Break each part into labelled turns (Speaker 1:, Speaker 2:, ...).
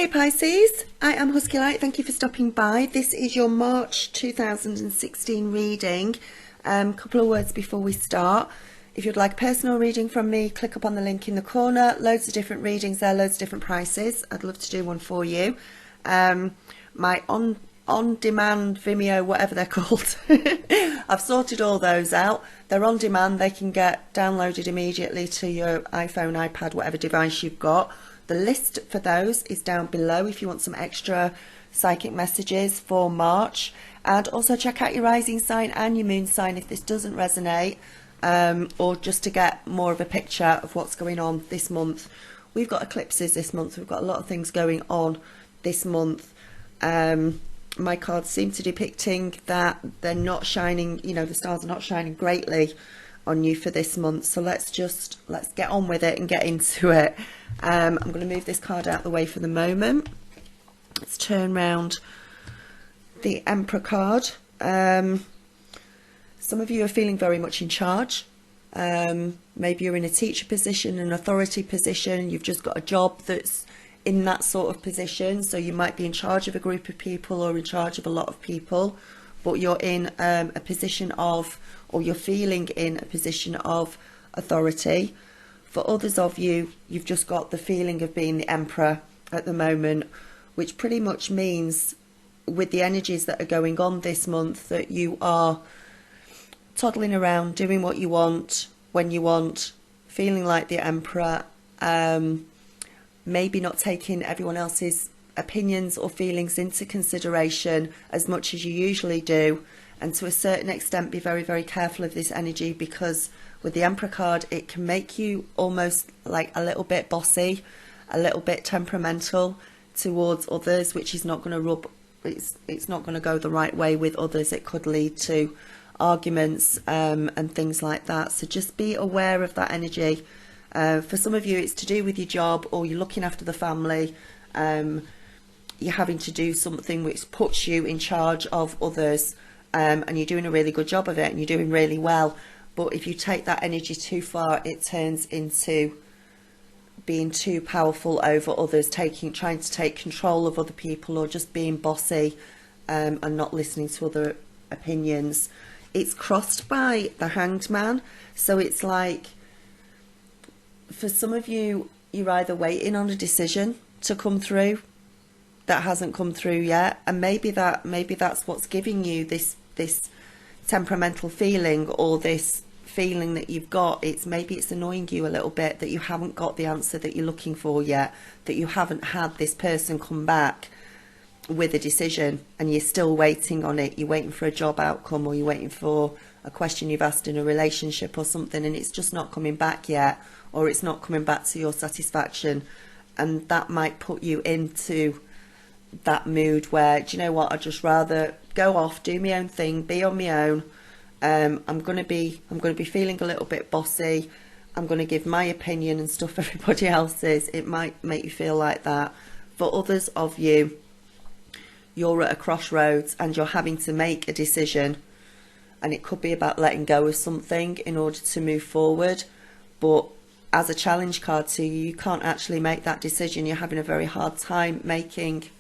Speaker 1: Hi Pisces, I am Husky Light. Thank you for stopping by. This is your March 2016 reading. Couple of words before we start. If you'd like a personal reading from me, click up on the link in the corner. Loads of different readings there, loads of different prices. I'd love to do one for you. My on-demand Vimeo, whatever they're called, I've sorted all those out. They're on demand. They can get downloaded immediately to your iPhone, iPad, whatever device you've got. The list for those is down below if you want some extra psychic messages for March. And also check out your rising sign and your moon sign if this doesn't resonate, or just to get more of a picture of what's going on this month. We've got eclipses this month. We've got a lot of things going on this month. My cards seem to depicting that they're not shining, you know, the stars are not shining greatly on you for this month. So let's get on with it and get into it. I'm going to move this card out of the way for the moment. Let's turn round the Emperor card. Some of you are feeling very much in charge. Maybe you're in a teacher position, an authority position. You've just got a job that's in that sort of position. So you might be in charge of a group of people or in charge of a lot of people. But you're in a position of, or you're feeling in a position of authority. For others of you, you've just got the feeling of being the Emperor at the moment, which pretty much means with the energies that are going on this month that you are toddling around, doing what you want, when you want, feeling like the Emperor, maybe not taking everyone else's opinions or feelings into consideration as much as you usually do, and to a certain extent be very, very careful of this energy, because with the Emperor card it can make you almost like a little bit bossy, a little bit temperamental towards others, which is not going to rub, it's not going to go the right way with others. It could lead to arguments and things like that, so just be aware of that energy. For some of you it's to do with your job, or you're looking after the family. You're having to do something which puts you in charge of others, and you're doing a really good job of it and you're doing really well. But if you take that energy too far, it turns into being too powerful over others, trying to take control of other people, or just being bossy and not listening to other opinions. It's crossed by the Hanged Man, so it's like for some of you, you're either waiting on a decision to come through that hasn't come through yet, and maybe that's what's giving you this temperamental feeling, or this feeling that you've got. Maybe it's annoying you a little bit that you haven't got the answer that you're looking for yet, that you haven't had this person come back with a decision and you're still waiting on it. You're waiting for a job outcome, or you're waiting for a question you've asked in a relationship or something, and it's just not coming back yet, or it's not coming back to your satisfaction. And that might put you into that mood where, do you know what, I'd just rather go off, do my own thing, be on my own. I'm going to be feeling a little bit bossy. I'm going to give my opinion and stuff everybody else's. It might make you feel like that. For others of you, you're at a crossroads and you're having to make a decision, and it could be about letting go of something in order to move forward. But as a challenge card to you, you can't actually make that decision. You're having a very hard time making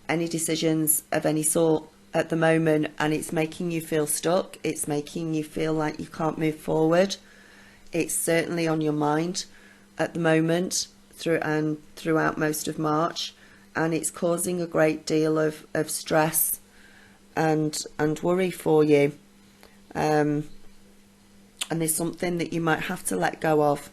Speaker 1: any decisions of any sort at the moment, and it's making you feel stuck. It's making you feel like you can't move forward. It's certainly on your mind at the moment throughout most of March, and it's causing a great deal of stress and worry for you. And there's something that you might have to let go of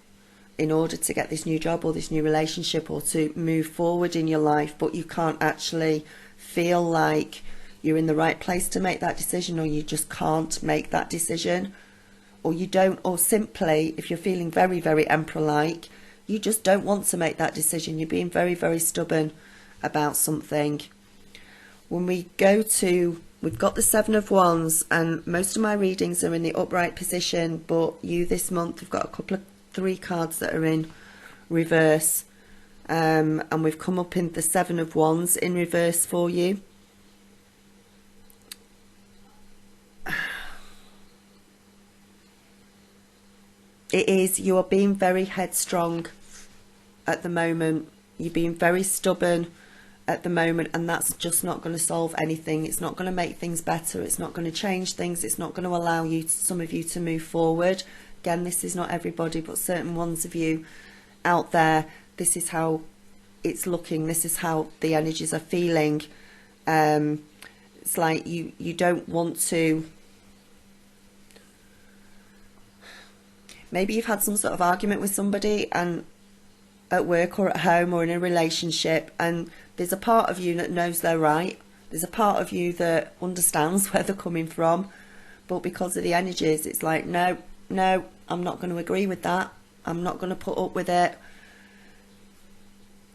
Speaker 1: in order to get this new job or this new relationship, or to move forward in your life, but you can't actually feel like you're in the right place to make that decision, or you just can't make that decision, or you don't, or simply, if you're feeling very, very Emperor-like, you just don't want to make that decision. You're being very, very stubborn about something. When we go to, we've got the Seven of Wands, and most of my readings are in the upright position, but you this month have got a couple of 3 cards that are in reverse, and we've come up in the Seven of Wands in reverse for you. It is, you are being very headstrong at the moment. You're being very stubborn at the moment, and that's just not going to solve anything. It's not going to make things better. It's not going to change things. It's not going to allow you, some of you, to move forward. Again, this is not everybody, but certain ones of you out there, this is how it's looking. This is how the energies are feeling. It's like you don't want to. Maybe you've had some sort of argument with somebody, and at work or at home or in a relationship, and there's a part of you that knows they're right. There's a part of you that understands where they're coming from, but because of the energies, it's like, no, I'm not going to agree with that. I'm not going to put up with it.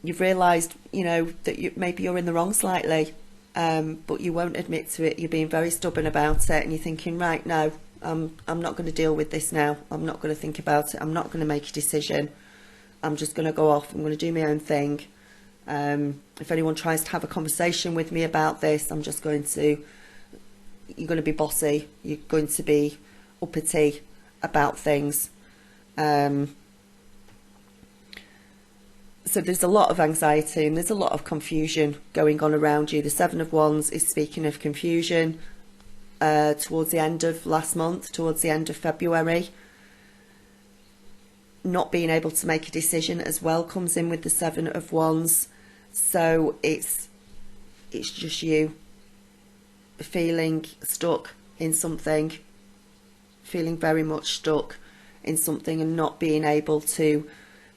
Speaker 1: You've realised, you know, that maybe you're in the wrong slightly, but you won't admit to it. You're being very stubborn about it, and you're thinking, right, no, I'm not going to deal with this now. I'm not going to think about it. I'm not going to make a decision. I'm just going to go off. I'm going to do my own thing. If anyone tries to have a conversation with me about this, I'm just going to, you're going to be bossy. You're going to be uppity about things. So there's a lot of anxiety and there's a lot of confusion going on around you. The Seven of Wands is speaking of confusion towards the end of last month, towards the end of February. Not being able to make a decision as well comes in with the Seven of Wands. So it's just you feeling stuck in something, feeling very much stuck in something and not being able to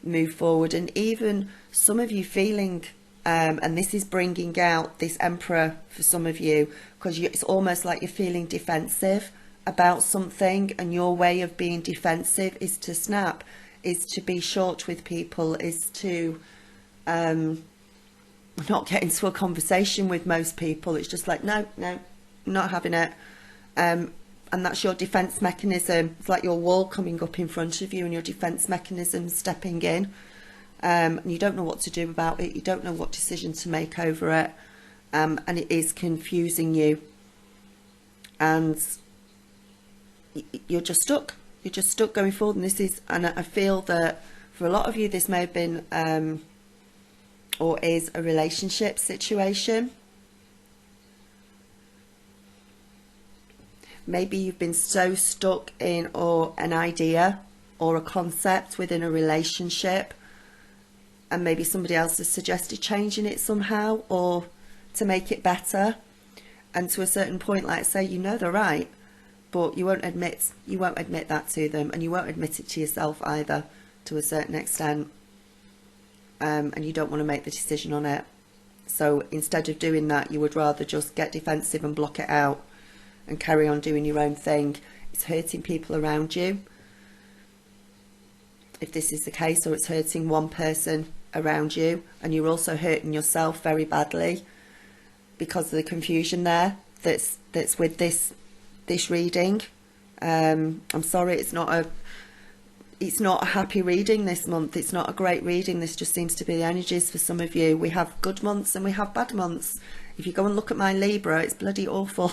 Speaker 1: move forward. And even some of you feeling, and this is bringing out this Emperor for some of you, because it's almost like you're feeling defensive about something, and your way of being defensive is to snap, is to be short with people, is to not get into a conversation with most people. It's just like, no, I'm not having it. And that's your defense mechanism. It's like your wall coming up in front of you and your defense mechanism stepping in. And you don't know what to do about it. You don't know what decision to make over it. And it is confusing you. And you're just stuck. You're just stuck going forward. And this is, and I feel that for a lot of you, this may have been or is a relationship situation. Maybe you've been so stuck in or an idea or a concept within a relationship, and maybe somebody else has suggested changing it somehow or to make it better. And to a certain point, like I say, you know they're right, but you won't admit that to them, and you won't admit it to yourself either, to a certain extent. And you don't want to make the decision on it. So instead of doing that, you would rather just get defensive and block it out and carry on doing your own thing. It's hurting people around you, if this is the case, or it's hurting one person around you, and you're also hurting yourself very badly because of the confusion there that's with this reading. I'm sorry, it's not a happy reading this month. It's not a great reading. This just seems to be the energies for some of you. We have good months and we have bad months. If you go and look at my Libra, it's bloody awful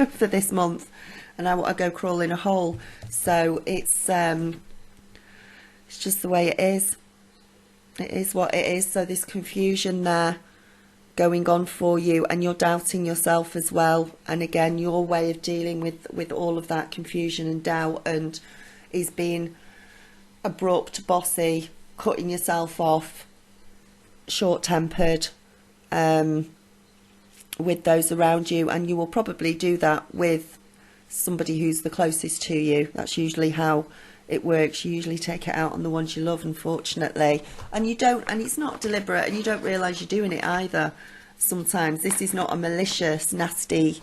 Speaker 1: for this month, and I want to go crawl in a hole. So it's just the way it is. It is what it is. So this confusion there going on for you, and you're doubting yourself as well. And again, your way of dealing with all of that confusion and doubt and is being abrupt, bossy, cutting yourself off, short-tempered with those around you. And you will probably do that with somebody who's the closest to you. That's usually how it works. You usually take it out on the ones you love, unfortunately, and it's not deliberate, and you don't realise you're doing it either. Sometimes this is not a malicious, nasty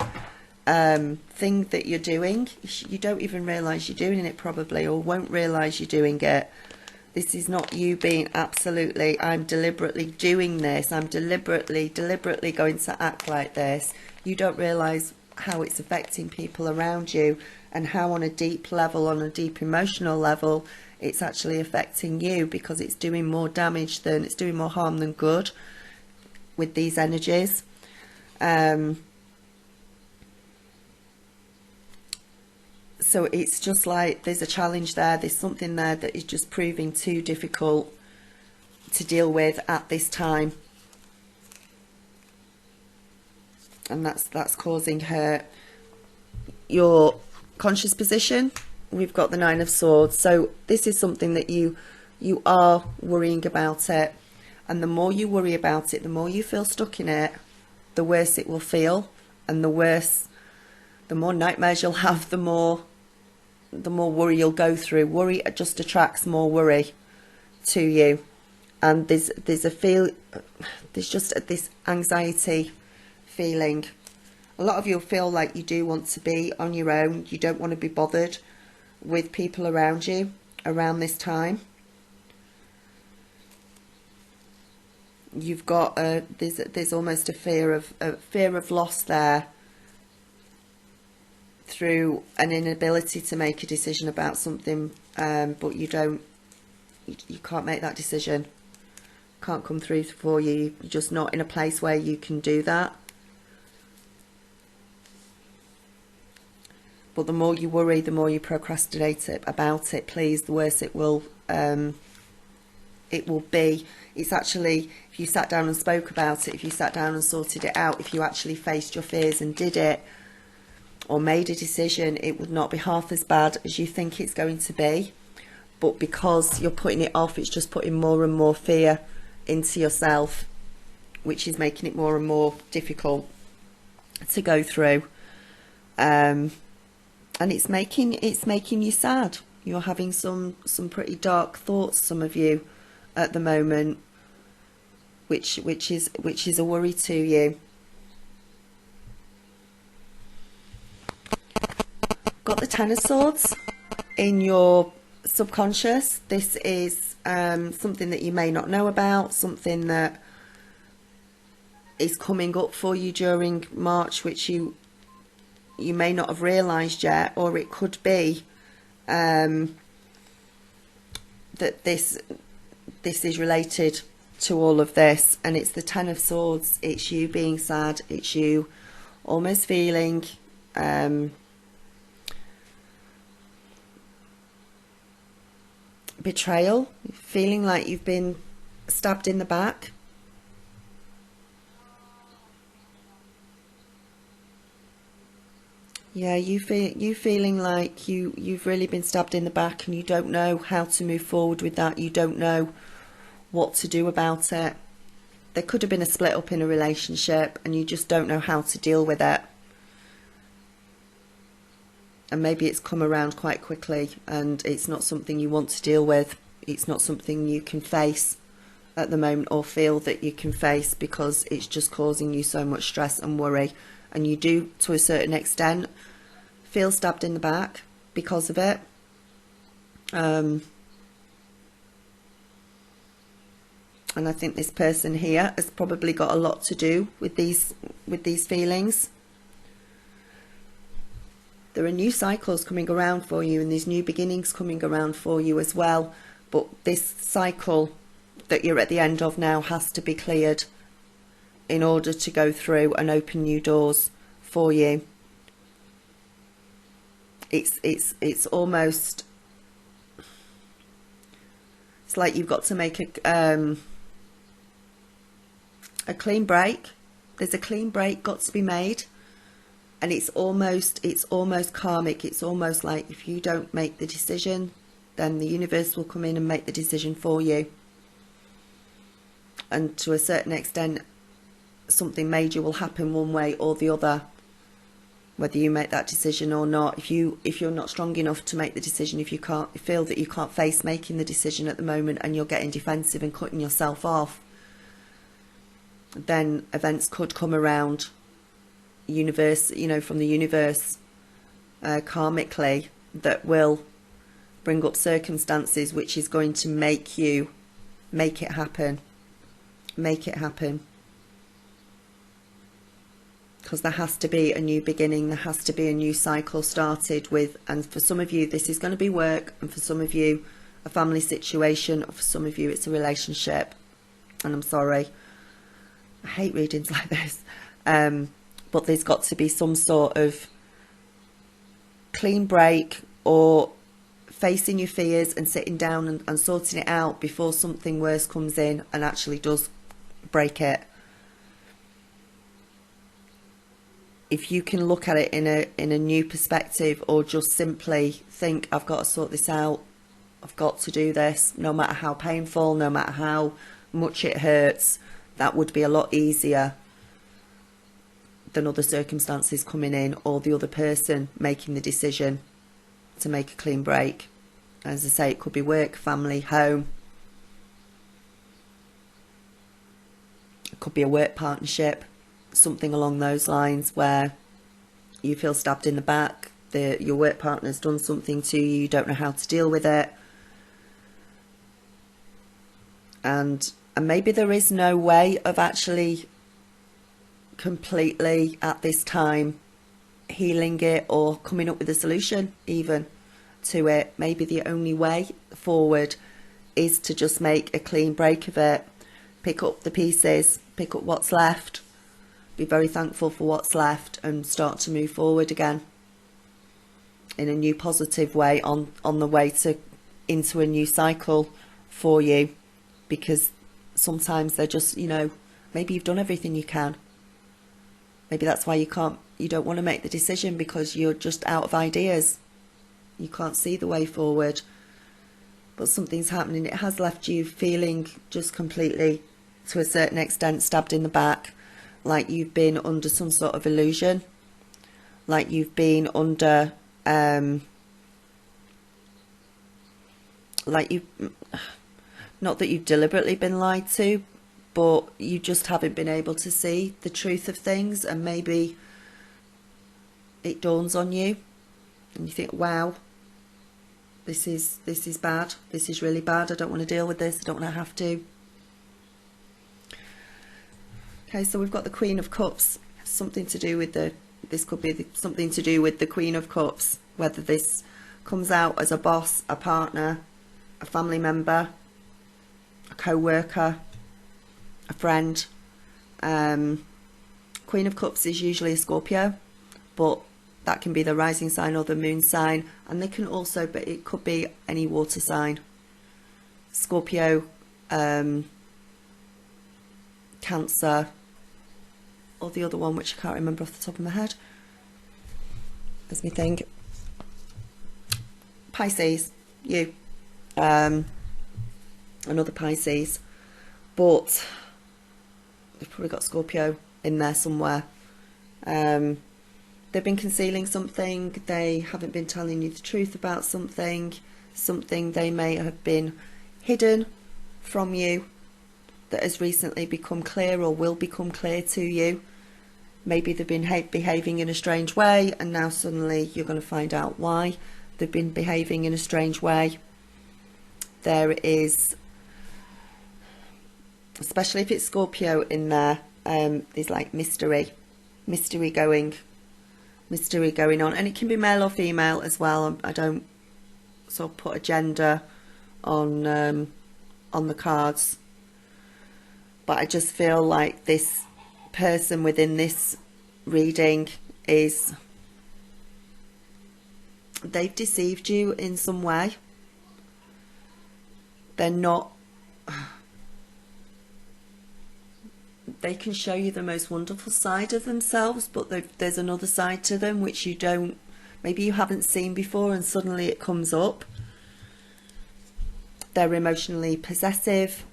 Speaker 1: thing that you're doing. You don't even realise you're doing it, probably, or won't realise you're doing it. This is not you being absolutely, I'm deliberately doing this, I'm deliberately going to act like this. You don't realise how it's affecting people around you, and how on a deep level, on a deep emotional level, it's actually affecting you, because it's doing more damage than, it's doing more harm than good with these energies. So it's just like there's a challenge there. There's something there that is just proving too difficult to deal with at this time. and that's causing her. Your conscious position, we've got the Nine of Swords. So this is something that you are worrying about it, and the more you worry about it, the more you feel stuck in it, the worse it will feel, and the more nightmares you'll have, the more worry you'll go through. Worry just attracts more worry to you, and there's just this anxiety feeling. A lot of you feel like you do want to be on your own. You don't want to be bothered with people around you around this time. You've got there's almost a fear of loss there, through an inability to make a decision about something, but you can't make that decision. Can't come through for you. You're just not in a place where you can do that. But the more you worry, the more you procrastinate about it, please, the worse it will be. It's actually, if you sat down and spoke about it, if you sat down and sorted it out, if you actually faced your fears and did it, or made a decision, it would not be half as bad as you think it's going to be. But because you're putting it off, it's just putting more and more fear into yourself, which is making it more and more difficult to go through. And it's making you sad. You're having some pretty dark thoughts, some of you, at the moment, which is a worry to you. Got the Ten of Swords in your subconscious. This is something that you may not know about, something that is coming up for you during March, which you may not have realised yet, or it could be that this is related to all of this, and it's the Ten of Swords. It's you being sad. It's you almost feeling betrayal, feeling like you've been stabbed in the back. Yeah, you feeling like you've really been stabbed in the back, and you don't know how to move forward with that. You don't know what to do about it. There could have been a split up in a relationship, and you just don't know how to deal with it. And maybe it's come around quite quickly, and it's not something you want to deal with. It's not something you can face at the moment, or feel that you can face, because it's just causing you so much stress and worry. And you do, to a certain extent, feel stabbed in the back because of it. And I think this person here has probably got a lot to do with these feelings. There are new cycles coming around for you, and there's new beginnings coming around for you as well. But this cycle that you're at the end of now has to be cleared in order to go through and open new doors for you. It's almost, it's like you've got to make a clean break. There's a clean break got to be made. And it's almost karmic. It's almost like if you don't make the decision, then the universe will come in and make the decision for you. And to a certain extent, something major will happen one way or the other, whether you make that decision or not. If you're not strong enough to make the decision, if you feel that you can't face making the decision at the moment, and you're getting defensive and cutting yourself off, then events could come around from the universe, karmically, that will bring up circumstances which is going to make it happen. Because there has to be a new beginning, there has to be a new cycle started with, and for some of you this is going to be work, and for some of you a family situation, or for some of you it's a relationship. And I'm sorry, I hate readings like this, but there's got to be some sort of clean break, or facing your fears and sitting down and sorting it out before something worse comes in and actually does break it. if you can look at it in a new perspective, or just simply think, I've got to sort this out, I've got to do this, no matter how painful, no matter how much it hurts, that would be a lot easier than other circumstances coming in, or the other person making the decision to make a clean break. As I say, it could be work, family, home. It could be a work partnership, something along those lines, where you feel stabbed in the back, your work partner's done something to you, you don't know how to deal with it. And maybe there is no way of actually completely at this time healing it, or coming up with a solution even to it. Maybe the only way forward is to just make a clean break of it, pick up the pieces, pick up what's left, be very thankful for what's left, and start to move forward again in a new positive way, on the way to into a new cycle for you. Because sometimes they're just, you know, maybe you've done everything you can. Maybe that's why you don't want to make the decision, because you're just out of ideas. You can't see the way forward. But something's happening. It has left you feeling just completely, to a certain extent, stabbed in the back. Like you've been under some sort of illusion. Like you've been under, like you, not that you've deliberately been lied to, but you just haven't been able to see the truth of things, and maybe it dawns on you and you think, wow, this is bad, this is really bad, I don't want to deal with this, I don't want to have to. Okay, so we've got the Queen of Cups, something to do with this could be something to do with the Queen of Cups, whether this comes out as a boss, a partner, a family member, a co-worker, a friend. Queen of Cups is usually a Scorpio, but that can be the rising sign or the moon sign, and they can also, but it could be any water sign. Scorpio, Cancer, or the other one which I can't remember off the top of my head. Let me think. Pisces, you. Another Pisces, but they've probably got Scorpio in there somewhere. They've been concealing something, they haven't been telling you the truth about something they may have been hidden from you that has recently become clear, or will become clear to you. Maybe they've been behaving in a strange way, and now suddenly you're going to find out why they've been behaving in a strange way. There is, especially if it's Scorpio in there, there's like mystery going on, and it can be male or female as well. I don't sort of put a gender on the cards, but I just feel like this person within this reading they've deceived you in some way. They're not, they can show you the most wonderful side of themselves, but there's another side to them which you don't, maybe you haven't seen before, and suddenly it comes up. They're emotionally possessive.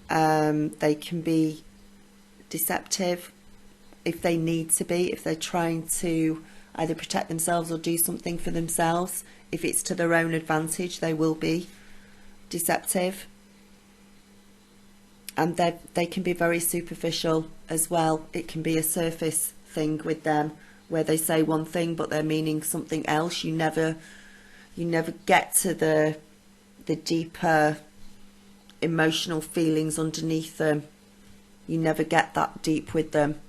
Speaker 1: They can be deceptive if they need to be, if they're trying to either protect themselves or do something for themselves. If it's to their own advantage, they will be deceptive. And they can be very superficial as well. It can be a surface thing with them, where they say one thing but they're meaning something else. You never get to the deeper emotional feelings underneath them. You never get that deep with them,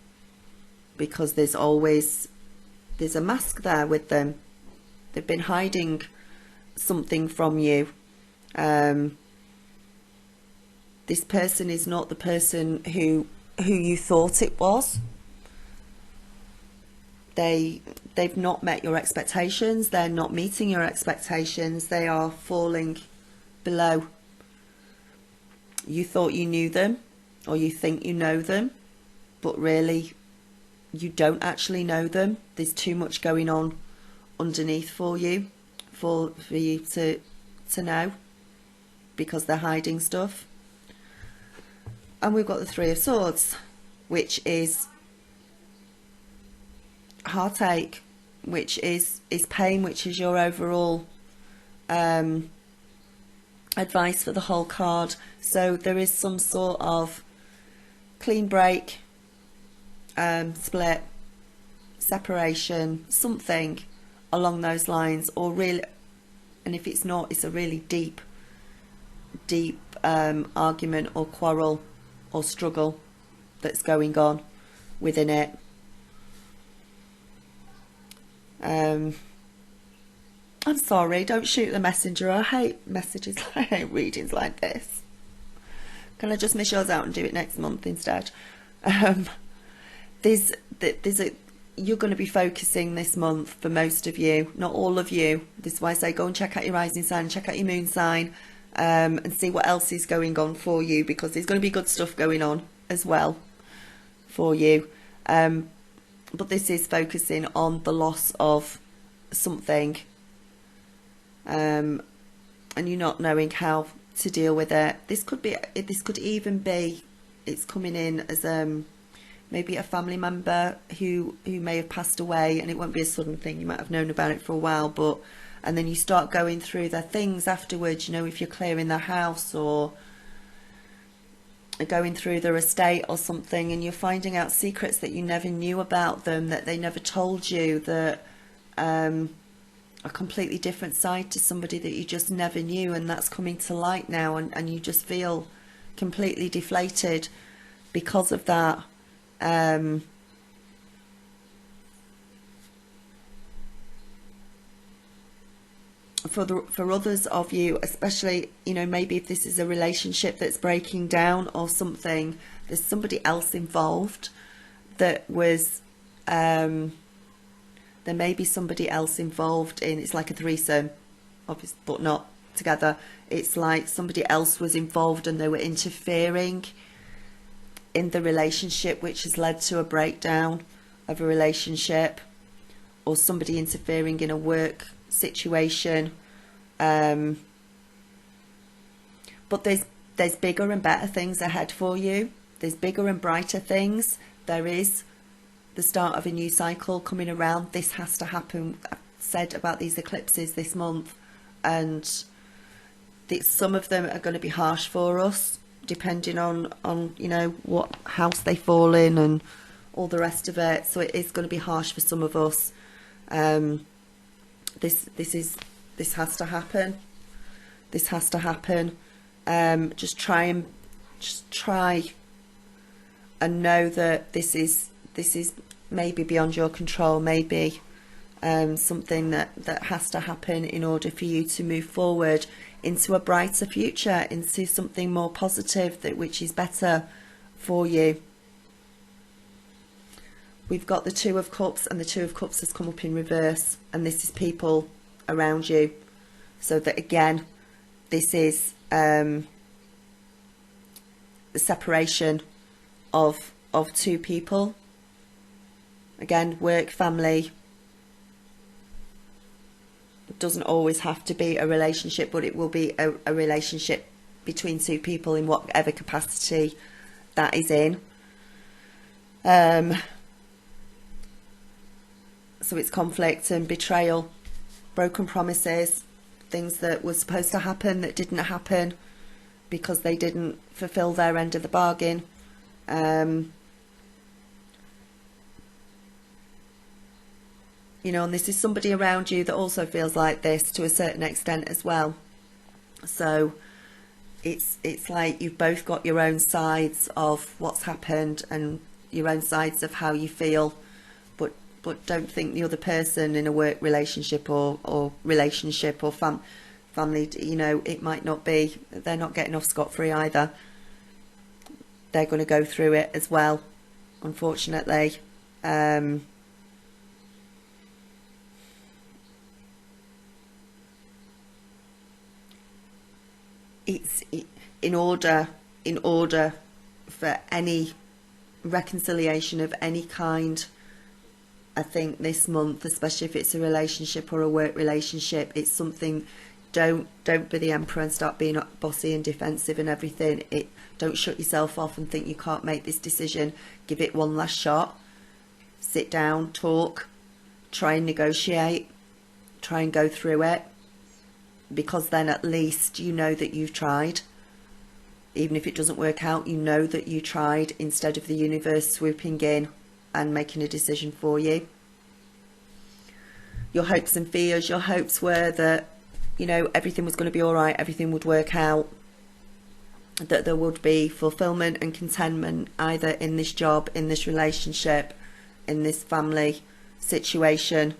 Speaker 1: because there's a mask there with them. They've been hiding something from you. This person is not the person who you thought it was. They've not met your expectations. They're not meeting your expectations. They are falling below. You thought you knew them, or you think you know them, but really you don't actually know them. There's too much going on underneath for you, for you to know, because they're hiding stuff. And we've got the Three of Swords, which is heartache, which is pain, which is your overall advice for the whole card. So there is some sort of clean break, split, separation, something along those lines, or really, and if it's not, it's a really deep argument or quarrel or struggle that's going on within it. I'm sorry, don't shoot the messenger. I hate messages. I hate readings like this. Can I just miss yours out and do it next month instead? You're going to be focusing this month, for most of you, not all of you. This is why I say go and check out your rising sign, check out your moon sign, and see what else is going on for you, because there's going to be good stuff going on as well for you. But this is focusing on the loss of something, and you're not knowing how to deal with it. This could even be, it's coming in as maybe a family member who may have passed away, and it won't be a sudden thing. You might have known about it for a while, but and then you start going through their things afterwards, you know, if you're clearing their house or going through their estate or something, and you're finding out secrets that you never knew about them, that they never told you, that a completely different side to somebody that you just never knew, and that's coming to light now, and you just feel completely deflated because of that. For others of you, especially, you know, maybe if this is a relationship that's breaking down or something, there's somebody else involved that was there may be somebody else involved in, it's like a threesome, obviously, but not together. It's like somebody else was involved and they were interfering in the relationship, which has led to a breakdown of a relationship, or somebody interfering in a work situation. But there's bigger and better things ahead for you. There's bigger and brighter things. There is the start of a new cycle coming around. This has to happen. I've said about these eclipses this month, and some of them are going to be harsh for us, depending on you know what house they fall in and all the rest of it. So it is going to be harsh for some of us. This has to happen. This has to happen. Just try and know that this is maybe beyond your control, maybe something that has to happen in order for you to move forward into a brighter future, into something more positive, which is better for you. We've got the Two of Cups, and the Two of Cups has come up in reverse, and this is people around you. So that again, this is the separation of two people. Again, work, family. It doesn't always have to be a relationship, but it will be a relationship between two people in whatever capacity that is in. So it's conflict and betrayal, broken promises, things that were supposed to happen that didn't happen because they didn't fulfill their end of the bargain. You know, and this is somebody around you that also feels like this to a certain extent as well. So it's like you've both got your own sides of what's happened and your own sides of how you feel, but don't think the other person in a work relationship or relationship or family, you know, it might not be, they're not getting off scot-free either. They're going to go through it as well, unfortunately. It's in order for any reconciliation of any kind I think this month, especially if it's a relationship or a work relationship, it's something, don't be the emperor and start being bossy and defensive and everything. Don't shut yourself off and think you can't make this decision. Give it one last shot. Sit down, talk, try and negotiate, try and go through it, because then at least you know that you've tried. Even if it doesn't work out, you know that you tried, instead of the universe swooping in and making a decision for you. Your hopes and fears, your hopes were that, you know, everything was going to be all right, everything would work out, that there would be fulfillment and contentment either in this job, in this relationship, in this family situation,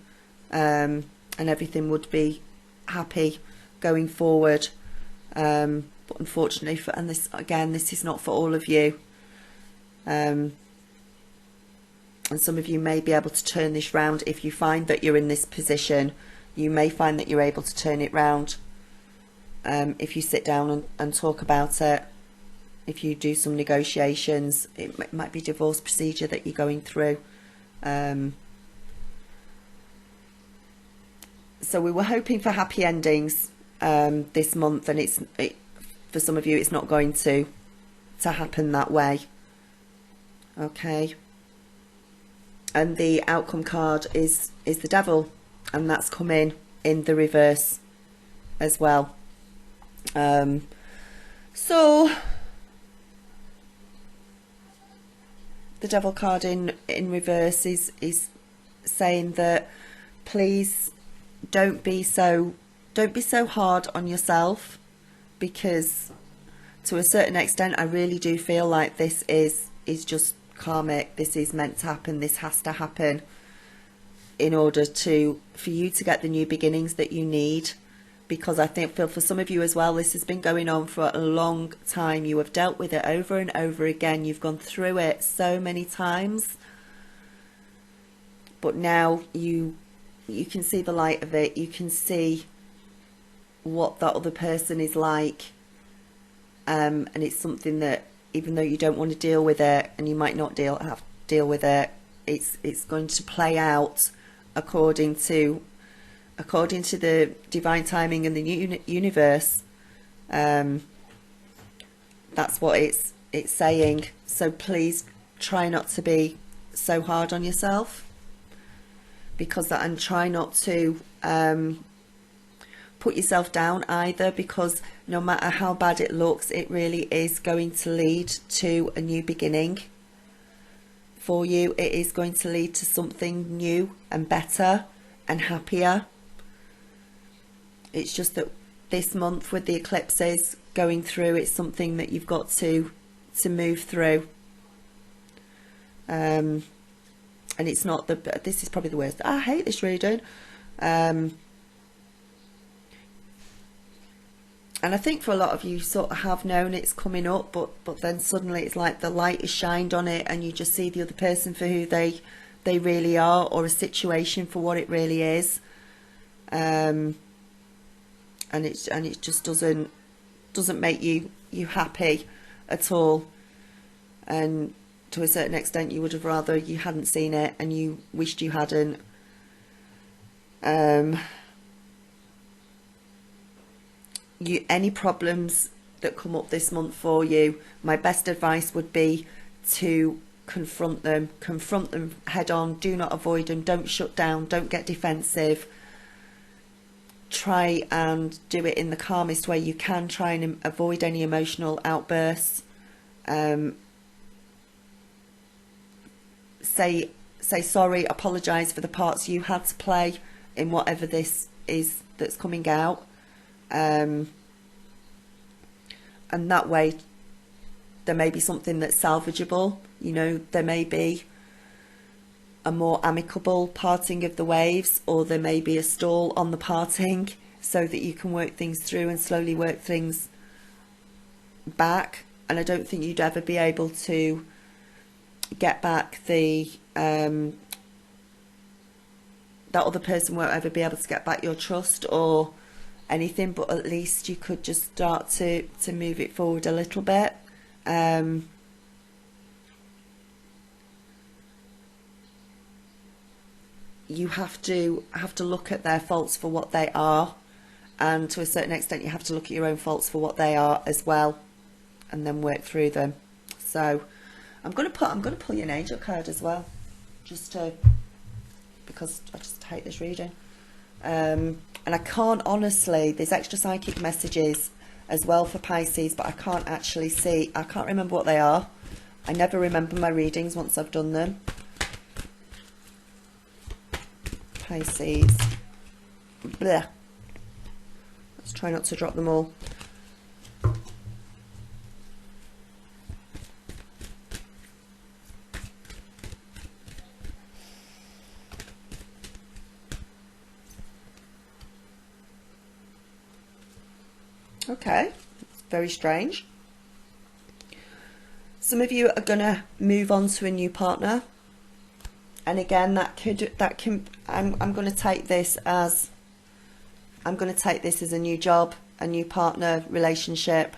Speaker 1: and everything would be happy going forward. But unfortunately, and this again, this is not for all of you. And some of you may be able to turn this round if you find that you're in this position. You may find that you're able to turn it round if you sit down and talk about it. If you do some negotiations, it might be divorce procedure that you're going through. So we were hoping for happy endings this month, and for some of you it's not going to happen that way. Okay. And the outcome card is the Devil, and that's come in the reverse as well. So the Devil card in reverse is saying that please don't be so hard on yourself, because to a certain extent I really do feel like this is just karmic. This is meant to happen. This has to happen in order for you to get the new beginnings that you need. Because I think for some of you as well, this has been going on for a long time. You have dealt with it over and over again. You've gone through it so many times, but now you can see the light of it. You can see what that other person is like, and it's something that, even though you don't want to deal with it, and you might not have to deal with it, it's going to play out according to the divine timing and the universe. That's what it's saying. So please try not to be so hard on yourself, and try not to put yourself down either, because no matter how bad it looks, it really is going to lead to a new beginning for you. It is going to lead to something new and better and happier. It's just that this month, with the eclipses going through, it's something that you've got to move through. And it's not this is probably the worst. I hate this reading. And I think for a lot of you sort of have known it's coming up, but then suddenly it's like the light is shined on it, and you just see the other person for who they really are, or a situation for what it really is. And it just doesn't make you happy at all. And to a certain extent, you would have rather you hadn't seen it, and you wished you hadn't. Any problems that come up this month for you, my best advice would be to confront them head on. Do not avoid them. Don't shut down. Don't get defensive. Try and do it in the calmest way you can. Try and avoid any emotional outbursts. Say sorry, apologise for the parts you had to play in whatever this is that's coming out. And that way there may be something that's salvageable. You know, there may be a more amicable parting of the waves, or there may be a stall on the parting, so that you can work things through and slowly work things back. And I don't think you'd ever be able to get back that other person won't ever be able to get back your trust or anything, but at least you could just start to move it forward a little bit. you have to look at their faults for what they are, and to a certain extent you have to look at your own faults for what they are as well, and then work through them. So I'm going to pull you an angel card as well, because I just hate this reading. And I can't honestly, there's extra psychic messages as well for Pisces, but I can't actually see, I can't remember what they are. I never remember my readings once I've done them. Pisces. Blech. Let's try not to drop them all. Okay, very strange. Some of you are gonna move on to a new partner, and again, I'm gonna take this as a new job, a new partner, relationship,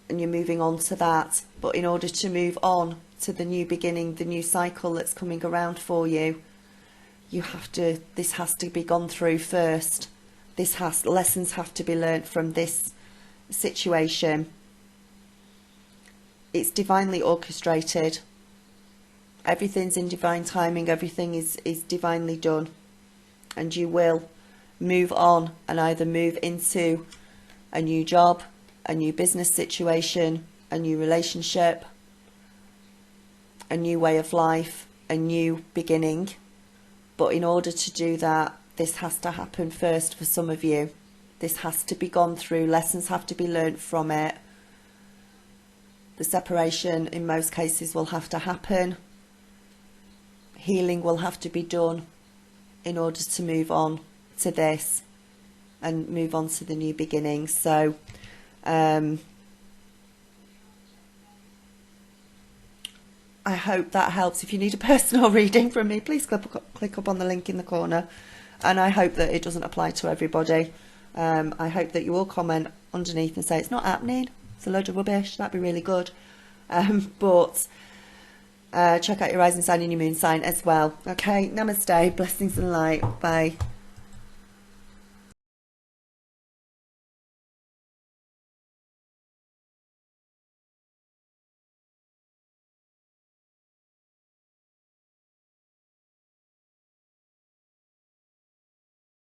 Speaker 1: and you're moving on to that. But in order to move on to the new beginning, the new cycle that's coming around for you, this has to be gone through first. Lessons have to be learnt from this situation. It's divinely orchestrated. Everything's in divine timing. Everything is divinely done, and you will move on and either move into a new job, a new business situation, a new relationship, a new way of life, a new beginning. But in order to do that, this has to happen first for some of you. This has to be gone through. Lessons have to be learnt from it. The separation in most cases will have to happen. Healing will have to be done in order to move on to this and move on to the new beginning. So I hope that helps. If you need a personal reading from me, please click up on the link in the corner. And I hope that it doesn't apply to everybody. I hope that you all comment underneath and say it's not happening, it's a load of rubbish. That'd be really good. But check out your rising sign and your moon sign as well. Okay, namaste, blessings and light. Bye.